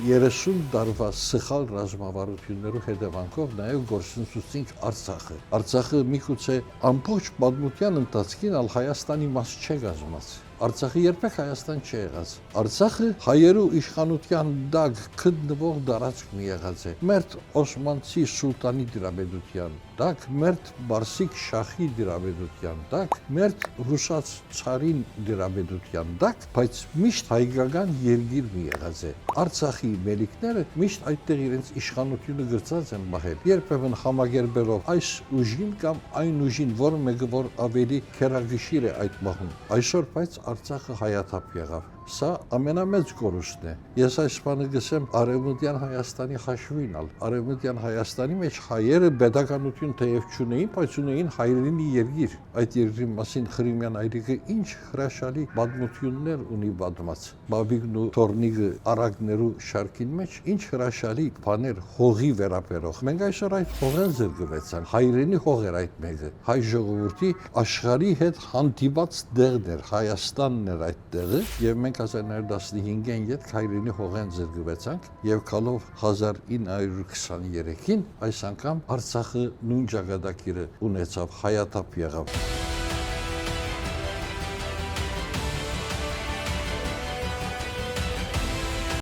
30 տարվա սխալ ռազմավարություններու հետևանքով նաև գործընծուցինք Արցախը։ Արցախը միգուցե ամբողջ պատմության ընթացքին ալ Հայաստանի մաս չէ կազմած։ Արցախը երբեք Հայաստան չի եղած։ Արցախը հայերու իշխանության տակ գտնվող տարածք մի եղած է։ Մերթ Օսմանցի սուլտանի դիրապետության տակ, մերթ Բարսիկ շախի դիրապետության տակ, մերթ ռուսաց ցարին դիրապետության տակ, բայց միշտ հայկական երկիր մի եղած է։ Արցախի մելիքները միշտ այդտեղ իրենց իշխանությունը գրծած են մահել։ Երբեմն համագերբելով այս ուժին կամ այն ուժին, որ մեկը որ ավելի քերագիշիր է այդ մահում։ Այսօր բայց Արցախը հայաթափ եղավ։ Սա ամենամեծ կորուստն է։ Ես այս բանը գսեմ Արևմտյան Հայաստանի հաշվին ալ։ Արևմտյան Հայաստանի մեջ հայերը պետականություն թեև չունեին, բայց ունեին հայրենի երկիր։ Այդ երկրի մասին Խրիմյան այրիկը ինչ հրաշալի պատմություններ ունի պատմած։ Բաբիկն ու Թորնիկը արագներու շարքին մեջ ինչ հրաշալի բաներ հողի վերաբերող։ Մենք այսօր այդ հողեն զրկվեցան։ Հայրենի հող էր այդ մեկը։ Հայ ժողովրդի աշխարհի հետ հանդիպած տեղն էր, Հայաստանն էր այդ տեղը, եւ մենք 1915-ին յետ հայրենի հողեն զրկվեցանք եւ գալով 1923-ին այս անգամ Արցախը նույն ճակատագիրը ունեցավ, հայաթափ եղավ։